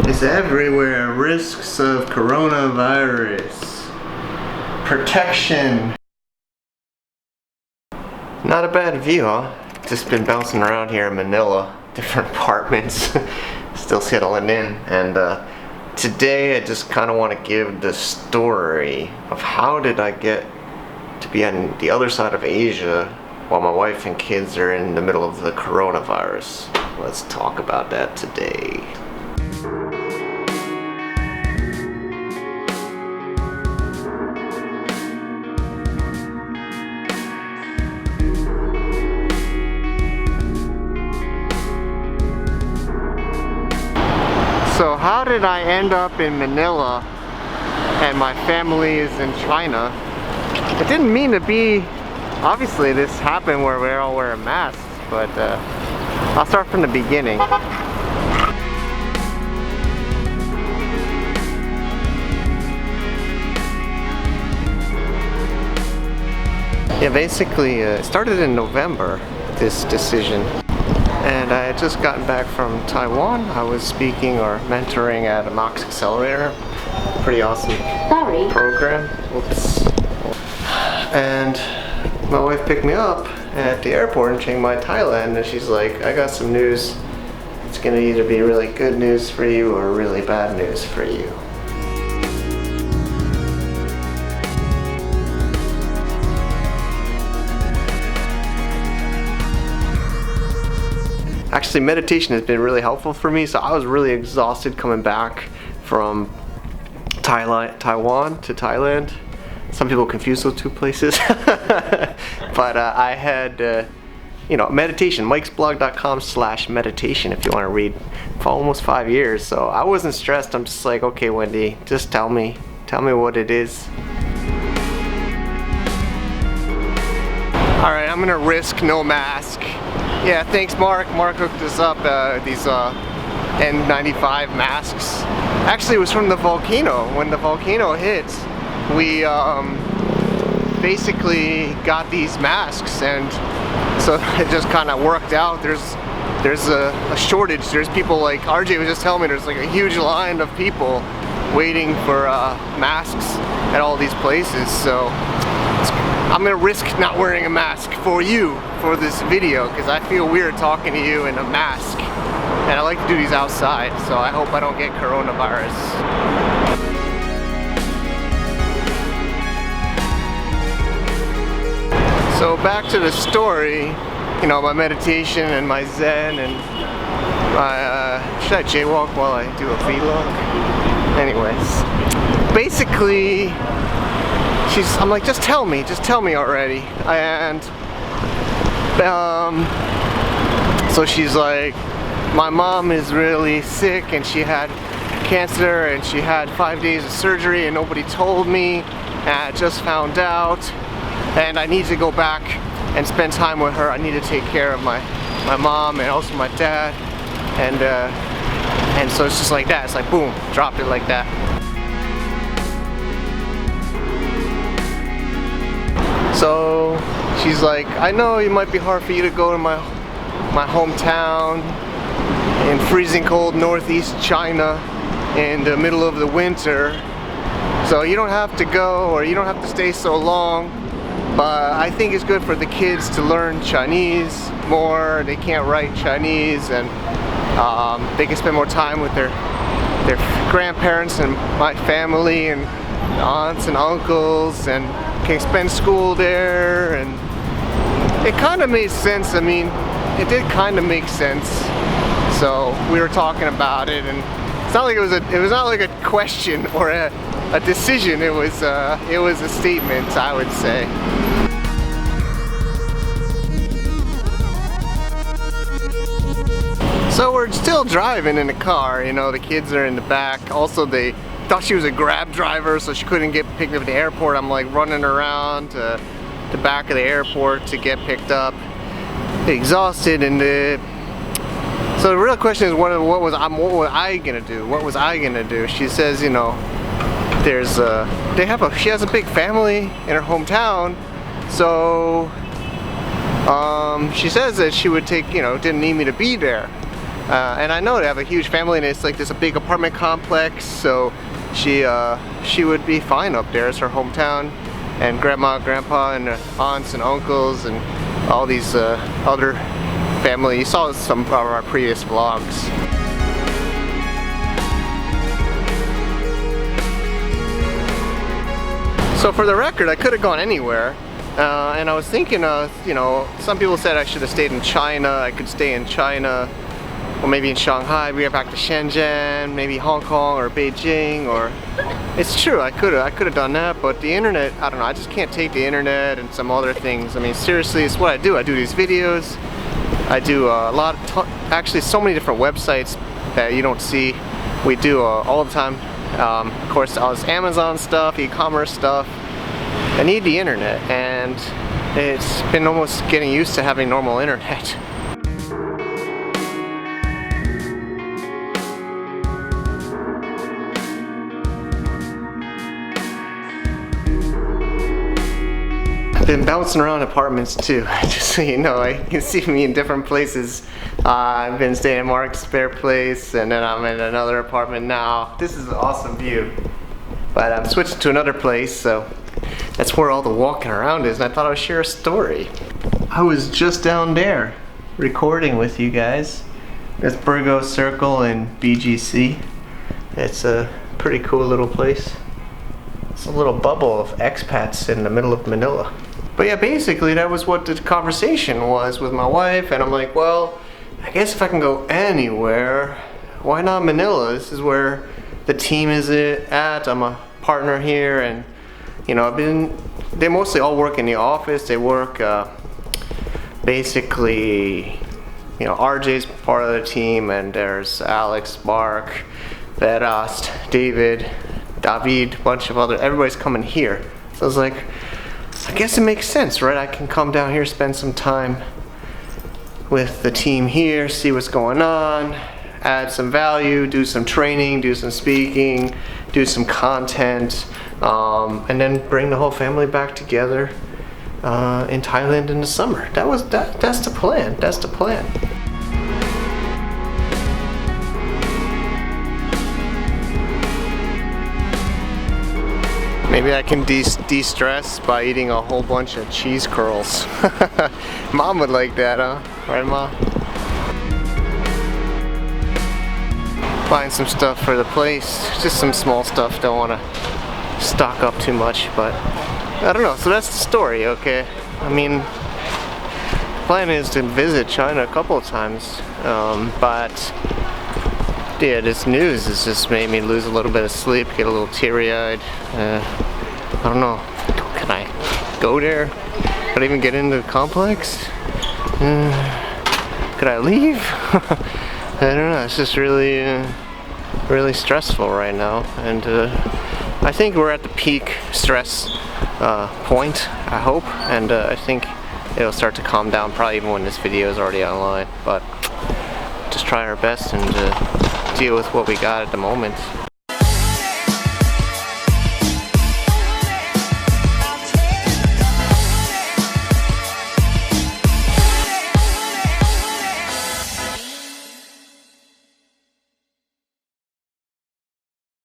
is everywhere. Risks of coronavirus. Protection. Not a bad view, huh? Just been bouncing around here in Manila, different apartments, still settling in. And today I just kind of want to give the story of how did I get to be on the other side of Asia while my wife and kids are in the middle of the coronavirus. Let's talk about that today. So how did I end up in Manila and my family is in China? It didn't mean to be. Obviously this happened where we're all wearing masks, but I'll start from the beginning. Yeah, basically it started in November, this decision. And I had just gotten back from Taiwan. I was speaking or mentoring at a Max Accelerator. Pretty awesome program. Whoops. And my wife picked me up at the airport in Chiang Mai, Thailand, and she's like, I got some news. It's gonna either be really good news for you or really bad news for you. Actually, meditation has been really helpful for me, so I was really exhausted coming back from Taiwan to Thailand. Some people confuse those two places. But I had, meditation, mikesblog.com/meditation if you want to read, for almost 5 years. So I wasn't stressed. I'm just like, okay, Wendy, just tell me what it is. All right, I'm gonna risk no mask. Yeah, thanks Mark. Mark hooked us up these N95 masks. Actually, it was from the volcano. When the volcano hit, we basically got these masks, and so it just kind of worked out. There's a shortage. There's people like RJ was just telling me. There's like a huge line of people waiting for masks at all these places. So I'm gonna risk not wearing a mask for you for this video because I feel weird talking to you in a mask, and I like to do these outside, so I hope I don't get coronavirus. So back to the story, my meditation and my Zen and my, should I jaywalk while I do a vlog? Anyways, basically, I'm like, just tell me already. And so she's like, my mom is really sick and she had cancer and she had 5 days of surgery and nobody told me, and I just found out, and I need to go back and spend time with her. I need to take care of my mom and also my dad, and so it's just like that. It's like boom, dropped it like that. So she's like, I know it might be hard for you to go to my hometown in freezing cold northeast China in the middle of the winter, so you don't have to go, or you don't have to stay so long, but I think it's good for the kids to learn Chinese more. They can't write Chinese, and they can spend more time with their grandparents and my family and aunts and uncles, and can spend school there. And it kind of made sense. I mean, it did kind of make sense. So we were talking about it, and it's not like it was not like a question or a decision. It was a statement, I would say. So we're still driving in the car, the kids are in the back. Also, they thought she was a Grab driver, so she couldn't get picked up at the airport. I'm like running around to the back of the airport to get picked up, exhausted. And so the real question is, what was I gonna do? What was I gonna do? She says, she has a big family in her hometown, so she says that she would take, didn't need me to be there. And I know they have a huge family, and it's like this a big apartment complex, so she would be fine up there. It's her hometown, and grandma, grandpa, and aunts and uncles, and all these other family. You saw some of our previous vlogs. So for the record, I could have gone anywhere, and I was thinking, you know, some people said I should have stayed in China. I could stay in China, or maybe in Shanghai, we get back to Shenyang, maybe Hong Kong or Beijing, or it's true, I could have done that, but the internet, I don't know, I just can't take the internet and some other things. I mean, seriously, it's what I do. I do these videos, I do a lot of, actually so many different websites that you don't see. We do all the time. Of course, all this Amazon stuff, e-commerce stuff. I need the internet, and it's been almost getting used to having normal internet. Been bouncing around apartments too, just so you know. You can see me in different places. I've been staying at Mark's spare place, and then I'm in another apartment now. This is an awesome view, but I'm switching to another place, so that's where all the walking around is, and I thought I would share a story. I was just down there recording with you guys. There's Burgos Circle in BGC. It's a pretty cool little place. It's a little bubble of expats in the middle of Manila. But yeah, basically that was what the conversation was with my wife, and I'm like, well, I guess if I can go anywhere, why not Manila? This is where the team is at. I'm a partner here, and you know, they mostly all work in the office. They work basically, you know, RJ's part of the team, and there's Alex, Mark, Verast, David, a bunch of other, everybody's coming here. So I was like, I guess it makes sense, right? I can come down here, spend some time with the team here, see what's going on, add some value, do some training, do some speaking, do some content, and then bring the whole family back together in Thailand in the summer. That's the plan. That's the plan. Maybe I can de-stress by eating a whole bunch of cheese curls. Mom would like that, huh? Right, Mom? Buying some stuff for the place. Just some small stuff. Don't want to stock up too much, but I don't know. So that's the story, okay? I mean, the plan is to visit China a couple of times, but yeah, this news has just made me lose a little bit of sleep, get a little teary-eyed. I don't know, can I go there? Could I even get into the complex? Could I leave? I don't know, it's just really, really stressful right now. And I think we're at the peak stress point, I hope. And I think it'll start to calm down probably even when this video is already online. But just try our best and deal with what we got at the moment.